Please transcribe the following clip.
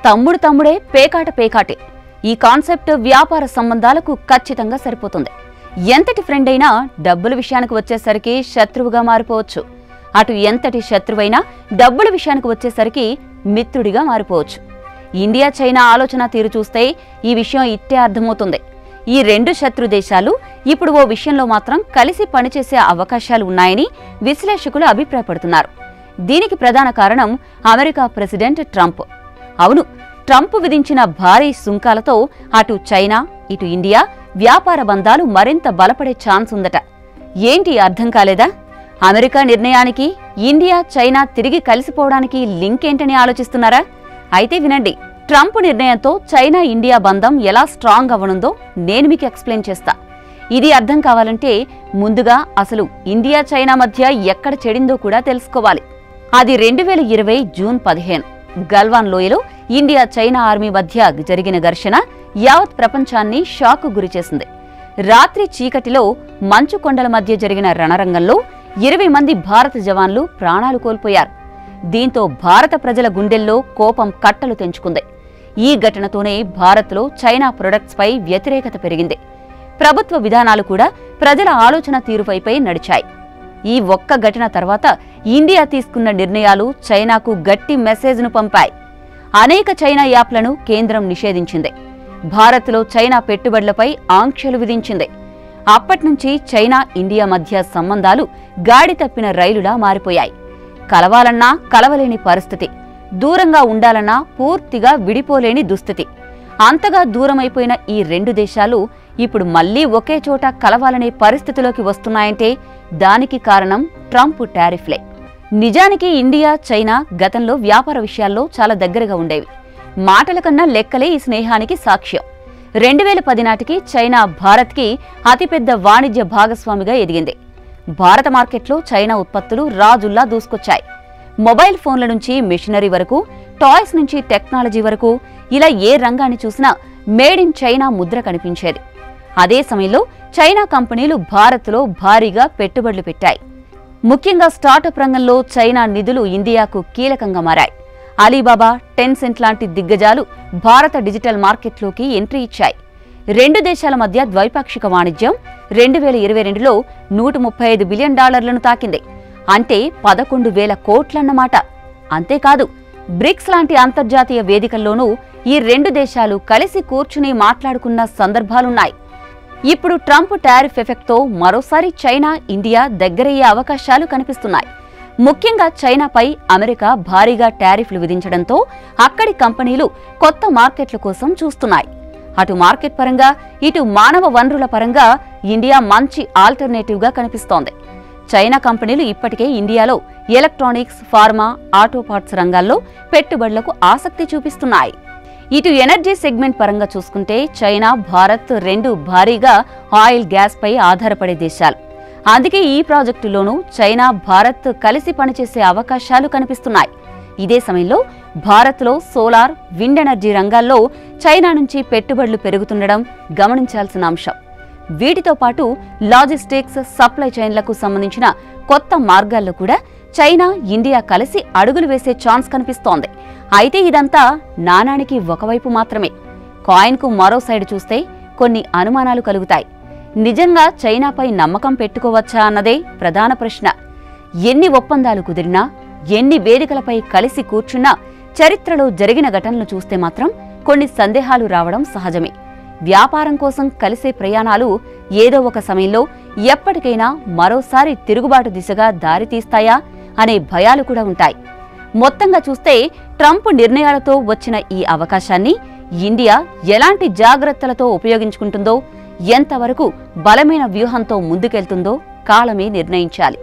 తమ్ముడు తమ్ముడే పేకాట పేకాటే ఈ కాన్సెప్ట్ వ్యాపార సంబంధాలకు ఖచ్చితంగా సరిపోతుంది. ఎంతటి ఫ్రెండ్ అయినా డబ్బుల విషయానికి వచ్చేసరికి శత్రువుగా మారిపోవచ్చు. అటు ఎంతటి శత్రువైనా డబ్బుల విషయానికి వచ్చేసరికి మిత్రుడిగా మారిపోవచ్చు. ఇండియా చైనా ఆలోచన తీరు చూస్తే ఈ విషయం ఇట్టే అర్థమవుతుంది. ఈ రెండు శత్రు దేశాలు ఇప్పుడు ఓ విషయంలో మాత్రం కలిసి పనిచేసే అవకాశాలు ఉన్నాయని విశ్లేషకులు అభిప్రాయపడుతున్నారు. దీనికి ప్రధాన కారణం అమెరికా ప్రెసిడెంట్ ట్రంప్. అవును, ట్రంప్ విధించిన భారీ సుంకాలతో అటు చైనా ఇటు ఇండియా వ్యాపార బంధాలు మరింత బలపడే ఛాన్స్ ఉందట. ఏంటి అర్థం కాలేదా? అమెరికా నిర్ణయానికి ఇండియా చైనా తిరిగి కలిసిపోవడానికి లింక్ ఏంటని ఆలోచిస్తున్నారా? అయితే వినండి. ట్రంప్ నిర్ణయంతో చైనా ఇండియా బంధం ఎలా స్ట్రాంగ్ అవ్వనుందో నేను మీకు ఎక్స్ప్లెయిన్ చేస్తా. ఇది అర్థం కావాలంటే ముందుగా అసలు ఇండియా చైనా మధ్య ఎక్కడ చెడిందో కూడా తెలుసుకోవాలి. అది 2020 జూన్ 15 గల్వాన్ లోయలో ఇండియా చైనా ఆర్మీ మధ్య జరిగిన ఘర్షణ యావత్ ప్రపంచాన్ని షాక్ గురిచేసింది. రాత్రి చీకటిలో మంచు కొండల మధ్య జరిగిన రణరంగంలో 20 మంది భారత జవాన్లు ప్రాణాలు కోల్పోయారు. దీంతో భారత ప్రజల గుండెల్లో కోపం కట్టలు తెంచుకుంది. ఈ ఘటనతోనే భారత్లో చైనా ప్రొడక్ట్స్ పై వ్యతిరేకత పెరిగింది. ప్రభుత్వ విధానాలు కూడా ప్రజల ఆలోచన తీరుపై నడిచాయి. ఈ ఒక్క ఘటన తర్వాత ఇండియా తీసుకున్న నిర్ణయాలు చైనాకు గట్టి మెసేజ్ను పంపాయి. అనేక చైనా యాప్లను కేంద్రం నిషేధించింది. భారత్లో చైనా పెట్టుబడులపై ఆంక్షలు విధించింది. అప్పట్నుంచి చైనా ఇండియా మధ్య సంబంధాలు గాడి తప్పిన రైలులా మారిపోయాయి. కలవాలన్నా కలవలేని పరిస్థితి, దూరంగా ఉండాలన్నా పూర్తిగా విడిపోలేని దుస్థితి. అంతగా దూరమైపోయిన ఈ రెండు దేశాలు ఇప్పుడు మళ్లీ ఒకే చోట కలవాలనే పరిస్థితిలోకి వస్తున్నాయంటే దానికి కారణం ట్రంప్ టారిఫ్లే. నిజానికి ఇండియా చైనా గతంలో వ్యాపార విషయాల్లో చాలా దగ్గరగా ఉండేవి. మాటల కన్నా లెక్కలే ఈ స్నేహానికి సాక్ష్యం. 2010 నాటికి చైనా భారత్కి అతిపెద్ద వాణిజ్య భాగస్వామిగా ఎదిగింది. భారత మార్కెట్లో చైనా ఉత్పత్తులు రాజుల్లా దూసుకొచ్చాయి. మొబైల్ ఫోన్ల నుంచి మిషనరీ వరకు, టాయ్స్ నుంచి టెక్నాలజీ వరకు ఇలా ఏ రంగాన్ని చూసినా మేడ్ ఇన్ చైనా ముద్ర కనిపించేది. అదే సమయంలో చైనా కంపెనీలు భారత్లో భారీగా పెట్టుబడులు పెట్టాయి. ముఖ్యంగా స్టార్టప్ రంగంలో చైనా నిధులు ఇండియాకు కీలకంగా మారాయి. అలీబాబా, టెన్సెంట్ లాంటి దిగ్గజాలు భారత డిజిటల్ మార్కెట్లోకి ఎంట్రీ ఇచ్చాయి. రెండు దేశాల మధ్య ద్వైపాక్షిక వాణిజ్యం 2022లో $135 బిలియన్ తాకింది. అంటే 11,000 కోట్లన్నమాట. అంతేకాదు, బ్రిక్స్ లాంటి అంతర్జాతీయ వేదికల్లోనూ ఈ రెండు దేశాలు కలిసి కూర్చుని మాట్లాడుకున్న సందర్భాలున్నాయి. ఇప్పుడు ట్రంప్ టారిఫ్ ఎఫెక్ట్తో మరోసారి చైనా ఇండియా దగ్గరయ్యే అవకాశాలు కనిపిస్తున్నాయి. ముఖ్యంగా చైనాపై అమెరికా భారీగా టారిఫ్లు విధించడంతో అక్కడి కంపెనీలు కొత్త మార్కెట్ల కోసం చూస్తున్నాయి. అటు మార్కెట్ పరంగా ఇటు మానవ వనరుల పరంగా ఇండియా మంచి ఆల్టర్నేటివ్గా కనిపిస్తోంది. చైనా కంపెనీలు ఇప్పటికే ఇండియాలో ఎలక్ట్రానిక్స్, ఫార్మా, ఆటో పార్ట్స్ రంగాల్లో పెట్టుబడులకు ఆసక్తి చూపిస్తున్నాయి. ఇటు ఎనర్జీ సెగ్మెంట్ పరంగా చూసుకుంటే చైనా, భారత్ రెండు భారీగా ఆయిల్, గ్యాస్ పై ఆధారపడే దేశాలు. అందుకే ఈ ప్రాజెక్టులోనూ చైనా, భారత్ కలిసి పనిచేసే అవకాశాలు కనిపిస్తున్నాయి. ఇదే సమయంలో భారత్లో సోలార్, విండ్ ఎనర్జీ రంగాల్లో చైనా నుంచి పెట్టుబడులు పెరుగుతుండడం గమనించాల్సిన అంశం. వీటితో పాటు లాజిస్టిక్స్, సప్లై చైన్లకు సంబంధించిన కొత్త మార్గాల్లో కూడా చైనా, ఇండియా కలిసి అడుగులు వేసే ఛాన్స్ కనిపిస్తోంది. అయితే ఇదంతా నాణానికి ఒకవైపు మాత్రమే. కాయిన్కు మరో సైడ్ చూస్తే కొన్ని అనుమానాలు కలుగుతాయి. నిజంగా చైనాపై నమ్మకం పెట్టుకోవచ్చా అన్నదే ప్రధాన ప్రశ్న. ఎన్ని ఒప్పందాలు కుదిరినా, ఎన్ని వేదికలపై కలిసి కూర్చున్నా చరిత్రలో జరిగిన ఘటనలు చూస్తే మాత్రం కొన్ని సందేహాలు రావడం సహజమే. వ్యాపారం కోసం కలిసే ప్రయాణాలు ఏదో ఒక సమయంలో ఎప్పటికైనా మరోసారి తిరుగుబాటు దిశగా దారితీస్తాయా అనే భయాలు కూడా ఉంటాయి. మొత్తంగా చూస్తే ట్రంప్ నిర్ణయాలతో వచ్చిన ఈ అవకాశాన్ని ఇండియా ఎలాంటి జాగ్రత్తలతో ఉపయోగించుకుంటుందో, ఎంతవరకు బలమైన వ్యూహంతో ముందుకెళ్తుందో కాలమే నిర్ణయించాలి.